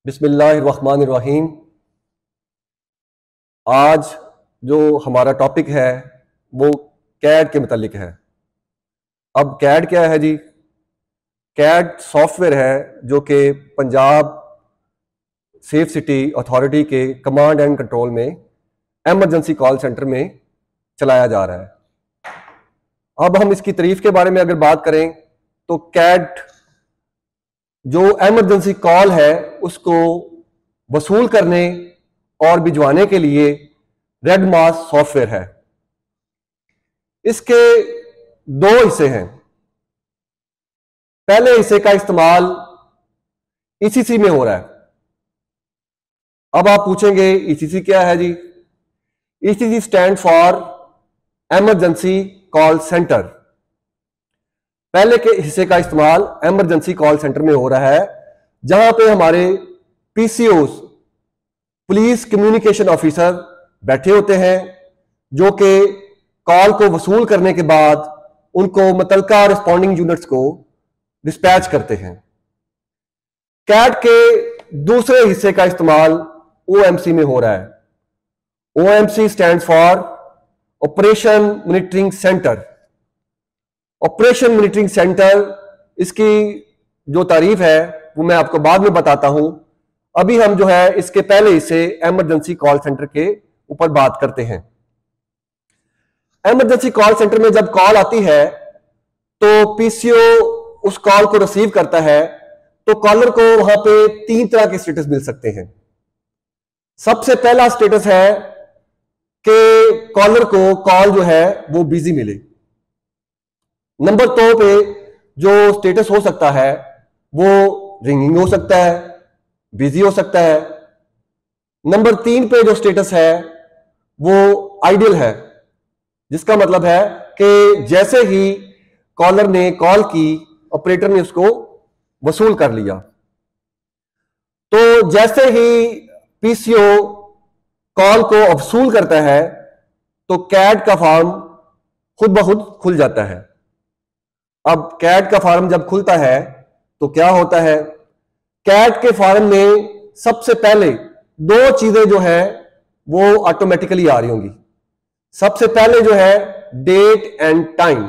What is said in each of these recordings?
बिस्मिल्लाहिर्रहमानिर्रहीम। आज जो हमारा टॉपिक है वो कैड के मुतालिक है। अब कैड क्या है जी? कैड सॉफ्टवेयर है जो कि पंजाब सेफ सिटी अथॉरिटी के कमांड एंड कंट्रोल में एमरजेंसी कॉल सेंटर में चलाया जा रहा है। अब हम इसकी तारीफ के बारे में अगर बात करें तो कैड जो एमरजेंसी कॉल है उसको वसूल करने और भिजवाने के लिए रेड मास सॉफ्टवेयर है। इसके दो हिस्से हैं। पहले हिस्से का इस्तेमाल ईसीसी में हो रहा है। अब आप पूछेंगे ईसीसी क्या है जी? ECC stand for emergency call centre. पहले के हिस्से का इस्तेमाल एमरजेंसी कॉल सेंटर में हो रहा है जहां पे हमारे पीसीओस पुलिस कम्युनिकेशन ऑफिसर बैठे होते हैं जो कि कॉल को वसूल करने के बाद उनको मुतलका रिस्पॉन्डिंग यूनिट्स को डिस्पैच करते हैं। कैड के दूसरे हिस्से का इस्तेमाल ओएमसी में हो रहा है। OMC stand for operation monitoring centre. Operation monitoring centre, इसकी जो तारीफ है वो मैं आपको बाद में बताता हूं। अभी हम जो है इसके पहले हिस्से एमरजेंसी कॉल सेंटर के ऊपर बात करते हैं। एमरजेंसी कॉल सेंटर में जब कॉल आती है तो पीसीओ उस कॉल को रिसीव करता है तो कॉलर को वहां पे तीन तरह के स्टेटस मिल सकते हैं। सबसे पहला स्टेटस है कि कॉलर को कॉल जो है वो बिजी मिले। नंबर 2 पे जो स्टेटस हो सकता है वो रिंगिंग हो सकता है, बिजी हो सकता है। नंबर 3 पे जो स्टेटस है वो आइडियल है, जिसका मतलब है कि जैसे ही कॉलर ने कॉल की ऑपरेटर ने उसको वसूल कर लिया। तो जैसे ही पीसीओ कॉल को वसूल करता है तो कैड का फॉर्म खुद ब खुद खुल जाता है। अब कैड का फॉर्म जब खुलता है तो क्या होता है? कैड के फॉर्म में सबसे पहले दो चीजें जो है वो ऑटोमेटिकली आ रही होंगी। सबसे पहले जो है date and time.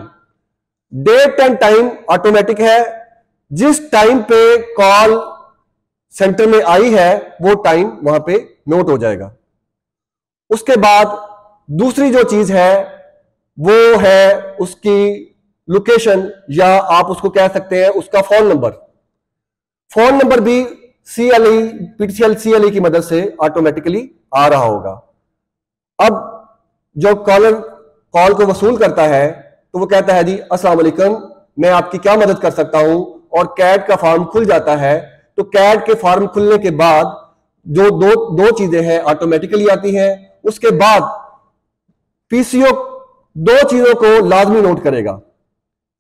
Date and time automatic है। जिस टाइम पे कॉल सेंटर में आई है वो टाइम वहां पे नोट हो जाएगा। उसके बाद दूसरी जो चीज है वो है उसकी लोकेशन, या आप उसको कह सकते हैं उसका फोन नंबर। फोन नंबर भी सीएलई पीटीसीएल सीएलई की मदद से ऑटोमेटिकली आ रहा होगा। अब जो कॉलर कॉल को वसूल करता है तो वो कहता है जी अस्सलाम वालेकुम, मैं आपकी क्या मदद कर सकता हूं, और कैड का फॉर्म खुल जाता है। तो कैड के फॉर्म खुलने के बाद जो दो चीजें हैं ऑटोमेटिकली आती हैं। उसके बाद पीसीओ दो चीजों को लाजमी नोट करेगा।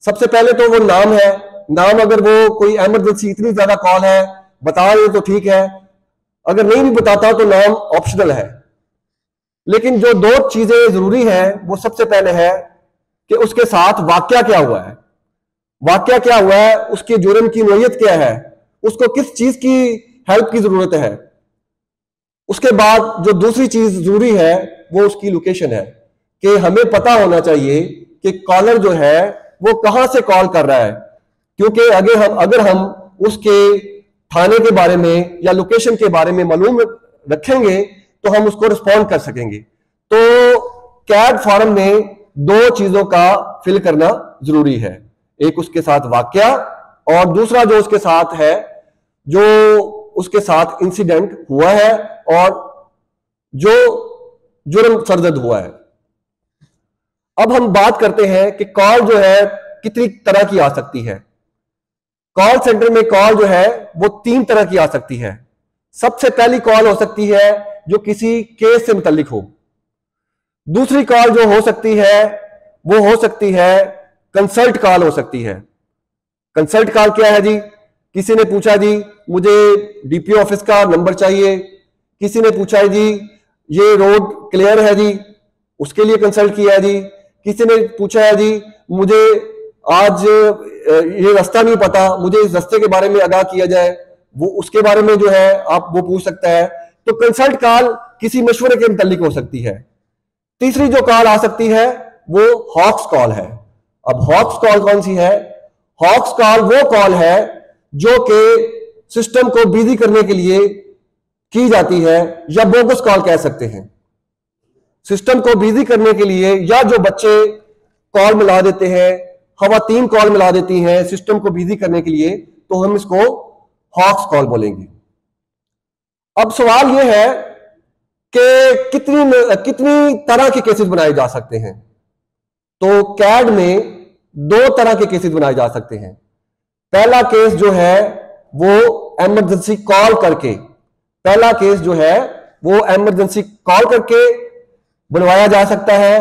सबसे पहले तो वो नाम है। नाम अगर वो कोई एमरजेंसी इतनी ज्यादा कॉल है बता दे तो ठीक है, अगर नहीं भी बताता तो नाम ऑप्शनल है। लेकिन जो दो चीजें जरूरी है वो सबसे पहले है कि उसके साथ वाकया क्या हुआ है। वाकया क्या हुआ है, उसके जुर्म की नोयत क्या है, उसको किस चीज की हेल्प की जरूरत है। उसके बाद जो दूसरी चीज जरूरी है वो उसकी लोकेशन है कि हमें पता होना चाहिए कि कॉलर जो है वो कहां से कॉल कर रहा है, क्योंकि अगर हम उसके थाने के बारे में या लोकेशन के बारे में मालूम रखेंगे तो हम उसको रिस्पॉन्ड कर सकेंगे। तो कैड फॉर्म में दो चीजों का फिल करना जरूरी है। एक उसके साथ वाकया और दूसरा जो उसके साथ है जो उसके साथ इंसिडेंट हुआ है और जो जुर्म सरजद हुआ है। अब हम बात करते हैं कि कॉल जो है कितनी तरह की आ सकती है। कॉल सेंटर में कॉल जो है वो 3 तरह की आ सकती है। सबसे पहली कॉल हो सकती है जो किसी केस से मुतल्लिक हो। दूसरी कॉल जो हो सकती है वो हो सकती है कंसल्ट कॉल हो सकती है। कंसल्ट कॉल क्या है जी? किसी ने पूछा जी मुझे डीपीओ ऑफिस का नंबर चाहिए, किसी ने पूछा है जी ये रोड क्लियर है जी, उसके लिए कंसल्ट किया है जी, किसी ने पूछा है जी मुझे आज ये रास्ता नहीं पता, मुझे इस रास्ते के बारे में आगाह किया जाए, वो उसके बारे में जो है आप वो पूछ सकता है। तो कंसल्ट कॉल किसी मशवरे के मुतालिक हो सकती है। तीसरी जो कॉल आ सकती है वो हॉक्स कॉल है। अब हॉक्स कॉल कौन सी है? हॉक्स कॉल वो कॉल है जो कि सिस्टम को बिजी करने के लिए की जाती है, या बोगस कॉल कह सकते हैं। सिस्टम को बिजी करने के लिए, या जो बच्चे कॉल मिला देते हैं, खवातीन कॉल मिला देती हैं सिस्टम को बिजी करने के लिए, तो हम इसको हॉक्स कॉल बोलेंगे। अब सवाल यह है कि कितनी तरह के केसेस बनाए जा सकते हैं। तो कैड में दो तरह के केसेस बनाए जा सकते हैं। पहला केस जो है वो इमरजेंसी कॉल करके, पहला केस जो है वो इमरजेंसी कॉल करके बनवाया जा सकता है,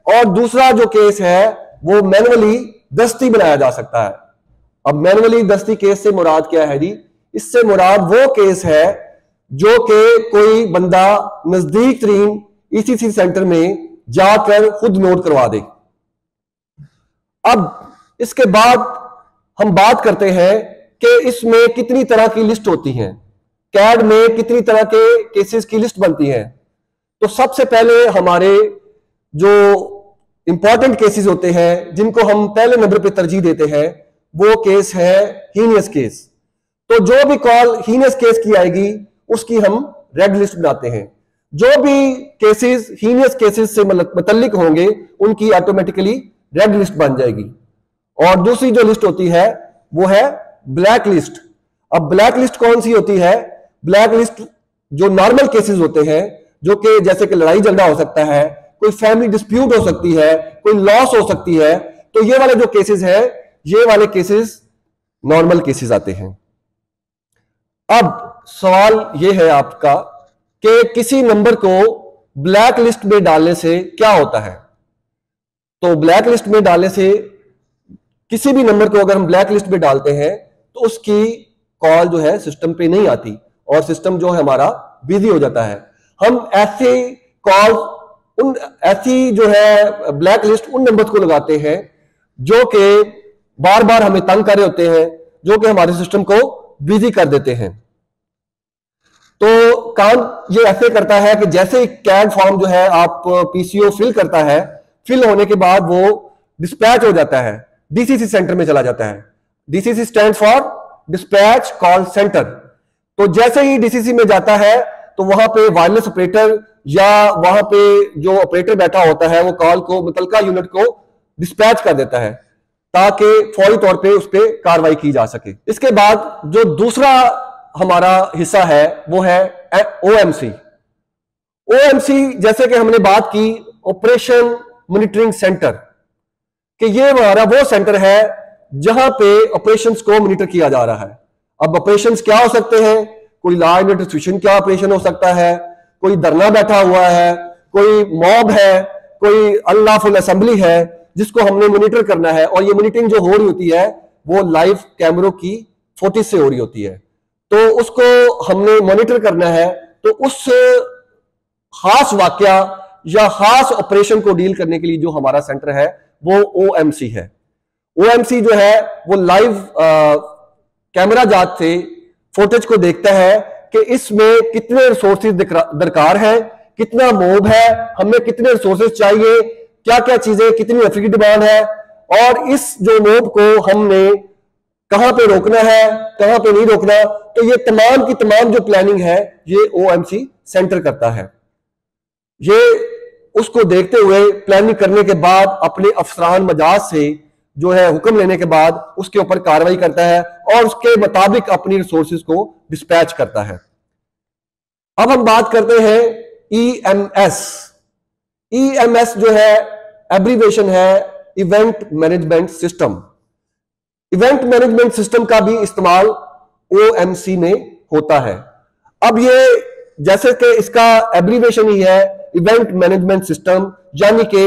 और दूसरा जो केस है वो मैनुअली दस्ती बनाया जा सकता है। अब मैनुअली दस्ती केस से मुराद क्या है जी? इससे मुराद वो केस है जो कि कोई बंदा नजदीक तरीन ईसीसी सेंटर में जाकर खुद नोट करवा दे। अब इसके बाद हम बात करते हैं कि इसमें कितनी तरह की लिस्ट होती है, कैड में कितनी तरह के केसेस की लिस्ट बनती है। तो सबसे पहले हमारे जो इंपॉर्टेंट केसेस होते हैं, जिनको हम पहले नंबर पे तरजीह देते हैं, वो केस है हीनियस केस। तो जो भी कॉल हीनियस केस की आएगी उसकी हम रेड लिस्ट बनाते हैं। जो भी केसेस हीनियस केसेस से मुतल्लिक होंगे उनकी ऑटोमेटिकली रेड लिस्ट बन जाएगी। और दूसरी जो लिस्ट होती है वो है ब्लैक लिस्ट। अब ब्लैक लिस्ट कौन सी होती है? ब्लैक लिस्ट जो नॉर्मल केसेस होते हैं, जो कि जैसे कि लड़ाई झगड़ा हो सकता है, कोई फैमिली डिस्प्यूट हो सकती है, कोई लॉस हो सकती है, तो ये वाले जो केसेस हैं, ये वाले केसेस नॉर्मल केसेस आते हैं। अब सवाल ये है आपका कि किसी नंबर को ब्लैक लिस्ट में डालने से क्या होता है। तो ब्लैक लिस्ट में डालने से, किसी भी नंबर को अगर हम ब्लैक लिस्ट में डालते हैं तो उसकी कॉल जो है सिस्टम पे नहीं आती और सिस्टम जो है हमारा बिजी हो जाता है। हम ऐसे कॉल ऐसी जो है ब्लैक लिस्ट उन नंबर्स को लगाते हैं जो कि बार बार हमें तंग कर रहे होते हैं, जो कि हमारे सिस्टम को बिजी कर देते हैं। तो काम ये ऐसे करता है कि जैसे कैड फॉर्म जो है आप पीसीओ फिल करता है, फिल होने के बाद वो डिस्पैच हो जाता है, डीसीसी सेंटर में चला जाता है। DCC stand for dispatch call centre. तो जैसे ही डीसीसी में जाता है तो वहां पे वायरलेस ऑपरेटर या वहां पे जो ऑपरेटर बैठा होता है वो कॉल को मुतलका यूनिट को डिस्पैच कर देता है ताकि फौरी तौर पे उस पर कार्रवाई की जा सके। इसके बाद जो दूसरा हमारा हिस्सा है वो है ओएमसी। ओएमसी जैसे कि हमने बात की ऑपरेशन मॉनिटरिंग सेंटर, कि ये हमारा वो सेंटर है जहां पे ऑपरेशंस को मॉनिटर किया जा रहा है। अब ऑपरेशंस क्या हो सकते हैं? कोई लॉ एंड ऑर्डर सिचुएशन क्या ऑपरेशन हो सकता है, कोई धरना बैठा हुआ है, कोई मॉब है, कोई अनलॉफुल असेंबली है जिसको हमने मॉनिटर करना है। और ये मॉनिटरिंग जो हो रही होती है वो लाइव कैमरों की फुटेज से हो रही होती है, तो उसको हमने मॉनिटर करना है। तो उस खास वाकया या खास ऑपरेशन को डील करने के लिए जो हमारा सेंटर है वो ओएमसी है। ओएमसी जो है वो लाइव कैमरा जात से फुटेज को देखता है कि इसमें कितने रिसोर्सेज दरकार है, कितना मोब है, हमें कितने रिसोर्सेज चाहिए, क्या क्या चीजें, कितनी एफी की डिमांड है, और इस जो मोब को हमने कहां पे रोकना है, कहां पे नहीं रोकना। तो ये तमाम की तमाम जो प्लानिंग है ये ओएमसी सेंटर करता है। ये उसको देखते हुए प्लानिंग करने के बाद अपने अफसरान मजाज से जो है हुक्म लेने के बाद उसके ऊपर कार्रवाई करता है और उसके मुताबिक अपनी रिसोर्सेज को डिस्पैच करता है। अब हम बात करते हैं ईएमएस। ईएमएस जो है एब्रीविएशन है event management system. Event management system का भी इस्तेमाल ओएमसी में होता है। अब ये जैसे कि इसका एब्रीविएशन ही है इवेंट मैनेजमेंट सिस्टम, यानी कि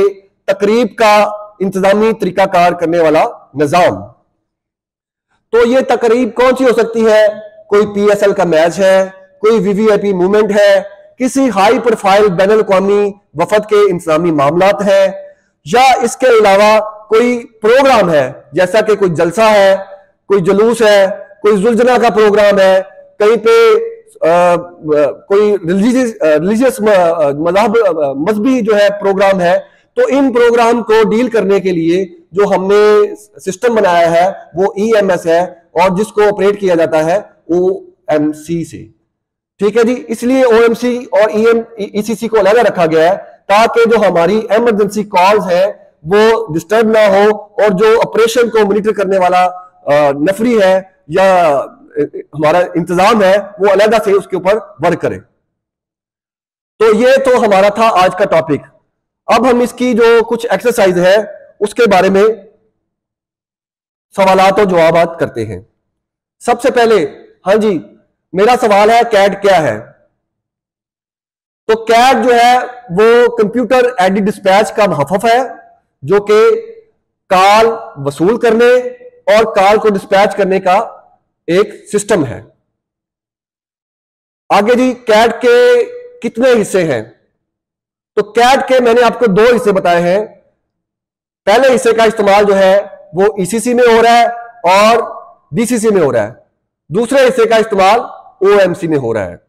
तकरीब का इंतजामी तरीकाकार करने वाला निजाम। तो ये तकरीब कौन सी हो सकती है? कोई पीएसएल का मैच है, कोई वीवीआईपी मूवमेंट है, किसी हाई प्रोफाइल बैनुल अक़वामी वफद के इंतजामी मामलात है, या इसके अलावा कोई प्रोग्राम है जैसा कि कोई जलसा है, कोई जुलूस है, कोई जुलजना का प्रोग्राम है, कहीं पे कोई रिलीजियस मजहबी जो है प्रोग्राम है, तो इन प्रोग्राम को डील करने के लिए जो हमने सिस्टम बनाया है वो EMS है, और जिसको ऑपरेट किया जाता है OMC से। ठीक है जी, इसलिए OMC और ECC को अलग रखा गया है ताकि जो हमारी इमरजेंसी कॉल्स है वो डिस्टर्ब ना हो, और जो ऑपरेशन को मॉनिटर करने वाला नफरी है या हमारा इंतजाम है वो अलग से उसके ऊपर वर्क करे। तो ये तो हमारा था आज का टॉपिक। अब हम इसकी जो कुछ एक्सरसाइज है उसके बारे में सवालात और जवाबात करते हैं। सबसे पहले, हाँ जी, मेरा सवाल है कैड क्या है? तो कैड जो है वो कंप्यूटर एडेड डिस्पैच का मुहफ़्फ़ है, जो कि कॉल वसूल करने और कॉल को डिस्पैच करने का एक सिस्टम है। आगे जी, कैड के कितने हिस्से हैं? तो कैड के मैंने आपको 2 हिस्से बताए हैं। पहले हिस्से का इस्तेमाल जो है वो ECC में हो रहा है और DCC में हो रहा है। दूसरे हिस्से का इस्तेमाल OMC में हो रहा है।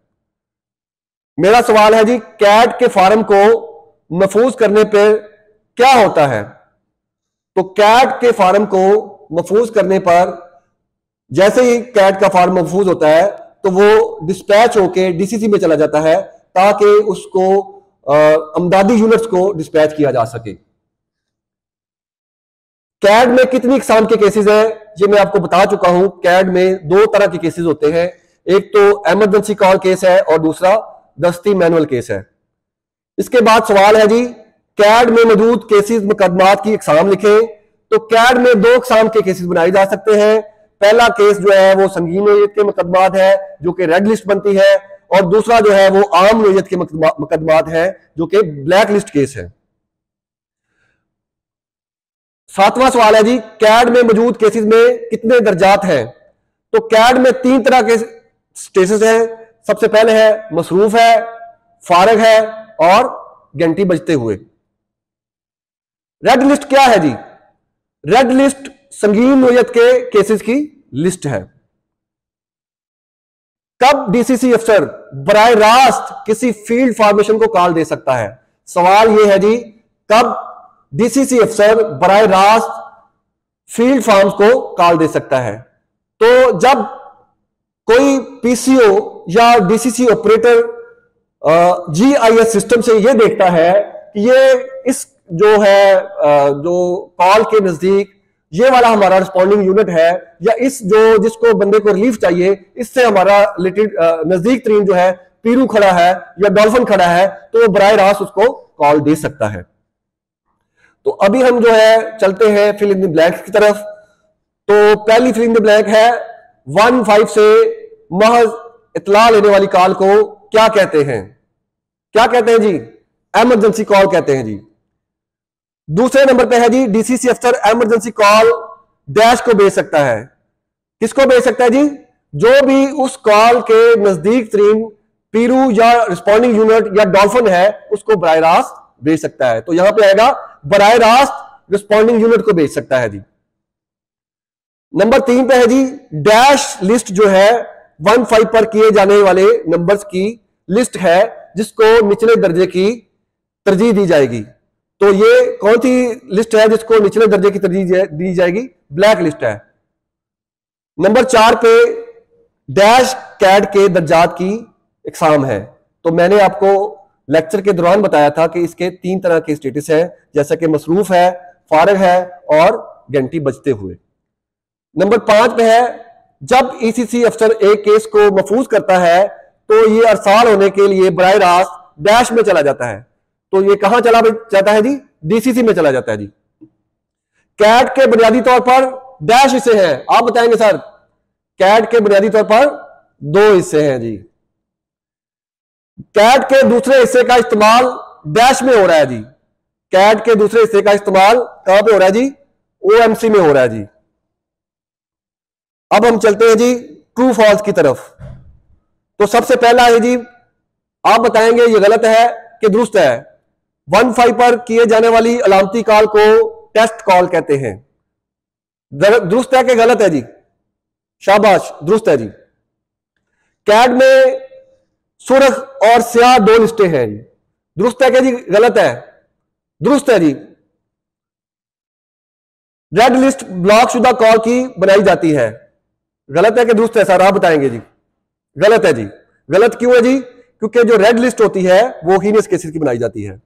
मेरा सवाल है जी, कैड के फार्म को महफूज करने पर क्या होता है? तो कैड के फार्म को महफूज करने पर, जैसे ही कैड का फार्म महफूज होता है तो वो डिस्पैच होके DCC में चला जाता है ताकि उसको अमदादी यूनिट्स को डिस्पैच किया जा सके। कैड में कितनी इकसाम के केसेस हैं ये मैं आपको बता चुका हूं। कैड में 2 तरह के केसेस होते हैं, एक तो इमरजेंसी कॉल केस है और दूसरा दस्ती मैनुअल केस है। इसके बाद सवाल है जी, कैड में मौजूद केसेस मुकदमात की इकसाम लिखें। तो कैड में 2 इकसाम के केसेस बनाए जा सकते हैं। पहला केस जो है वो संगीन नोयत के मुकदमात है जो कि रेड लिस्ट बनती है, और दूसरा जो है वो आम नोयत के मुकदमात है जो कि ब्लैक लिस्ट केस है। 7वां सवाल है जी, कैड में मौजूद केसेस में कितने दर्जात हैं? तो कैड में 3 तरह के स्टेटस हैं। सबसे पहले है मसरूफ है, फारग है और घंटी बजते हुए। रेड लिस्ट क्या है जी? रेड लिस्ट संगीन नोयत के केसेस की लिस्ट है। कब DCC अफसर बराह रास्त किसी फील्ड फॉर्मेशन को कॉल दे सकता है? सवाल यह है जी, कब DCC अफसर बराह रास्त फील्ड फॉर्म्स को कॉल दे सकता है? तो जब कोई PCO या DCC ऑपरेटर GIS सिस्टम से यह देखता है कि ये इस जो है जो कॉल के नजदीक ये वाला हमारा रिस्पॉन्डिंग यूनिट है, या इस जो जिसको बंदे को रिलीफ चाहिए इससे हमारा रिलेटेड नजदीक तरीन जो है पीरू खड़ा है या डॉल्फिन खड़ा है, तो वो बराह रास्त उसको कॉल दे सकता है। तो अभी हम जो है चलते हैं फिल इन द ब्लैंक की तरफ। तो पहली फिल इन द ब्लैंक है 15 से महज इतला लेने वाली कॉल को क्या कहते हैं? क्या कहते हैं जी? इमरजेंसी कॉल कहते हैं जी। दूसरे नंबर पे है जी, DCC अफसर इमरजेंसी कॉल डैश को भेज सकता है। किसको भेज सकता है जी? जो भी उस कॉल के नजदीक तरीन पीरू या रिस्पॉन्डिंग यूनिट या डॉल्फिन है उसको बराह रास्त भेज सकता है। तो यहां पे आएगा बराह रास्त रिस्पॉन्डिंग यूनिट को भेज सकता है जी। नंबर 3 पे है जी, डैश लिस्ट जो है 15 पर किए जाने वाले नंबर्स की लिस्ट है जिसको निचले दर्जे की तरजीह दी जाएगी। तो ये कौन सी लिस्ट है जिसको निचले दर्जे की तरजीह दी जाएगी? ब्लैक लिस्ट है। नंबर 4 पे डैश कैड के दर्जात की इकसाम है। तो मैंने आपको लेक्चर के दौरान बताया था कि इसके 3 तरह के स्टेटस हैं, जैसा कि मसरूफ है, फारग है और घंटी बजते हुए। नंबर 5 पे है, जब ECC अफसर एक केस को महफूज करता है तो ये अरसाल होने के लिए बराह रास्त डैश में चला जाता है। तो ये कहां चला जाता है जी? DCC में चला जाता है जी। कैड के बुनियादी तौर पर डैश हिस्से हैं, आप बताएंगे सर? कैड के बुनियादी तौर पर 2 हिस्से हैं जी। कैड के दूसरे हिस्से का इस्तेमाल डैश में हो रहा है जी। कैड के दूसरे हिस्से का इस्तेमाल कहां पे हो रहा है जी? OMC में हो रहा है जी। अब हम चलते हैं जी ट्रू फॉल्स की तरफ। तो सबसे पहला है जी, आप बताएंगे ये गलत है कि दुरुस्त है। 15 पर किए जाने वाली अलामती कॉल को टेस्ट कॉल कहते हैं। दुरुस्त है कि गलत है जी? शाबाश, दुरुस्त है जी। कैड में सुर्ख और स्याह दो लिस्टें हैं जी, दुरुस्त है क्या जी, गलत है, दुरुस्त है जी। रेड लिस्ट ब्लॉक शुदा कॉल की बनाई जाती है, गलत है कि दुरुस्त है सर, आप बताएंगे जी। गलत है जी। गलत क्यों है जी? क्योंकि जो रेड लिस्ट होती है वो हीनियस केसेस की बनाई जाती है।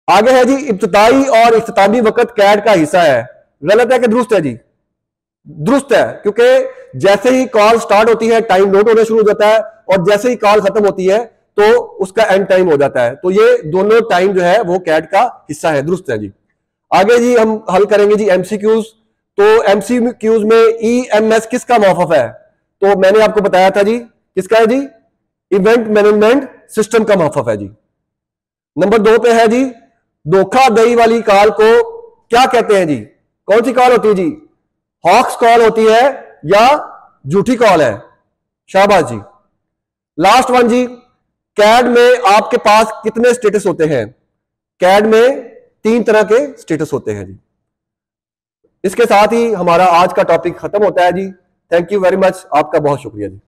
आगे है जी, इब्तिदाई और इख्तितामी वक्त कैड का हिस्सा है, गलत है कि दुरुस्त है जी? दुरुस्त है, क्योंकि जैसे ही कॉल स्टार्ट होती है टाइम नोट होना शुरू हो जाता है, और जैसे ही कॉल खत्म होती है तो उसका एंड टाइम हो जाता है, तो ये दोनों टाइम जो है वो कैड का हिस्सा है, दुरुस्त है जी। आगे जी हम हल करेंगे जी एमसीक्यूज। तो एमसीक्यूज में ईएमएस किसका मौफफ है? तो मैंने आपको बताया था जी, किसका है जी? इवेंट मैनेजमेंट सिस्टम का मौफफ है जी। नंबर 2 पे है जी, धोखाधड़ी वाली कॉल को क्या कहते हैं जी? कौन सी कॉल होती है जी? हॉक्स कॉल होती है या झूठी कॉल है? शाबाश जी। लास्ट वन जी, कैड में आपके पास कितने स्टेटस होते हैं? कैड में 3 तरह के स्टेटस होते हैं जी। इसके साथ ही हमारा आज का टॉपिक खत्म होता है जी। थैंक यू वेरी मच, आपका बहुत शुक्रिया जी।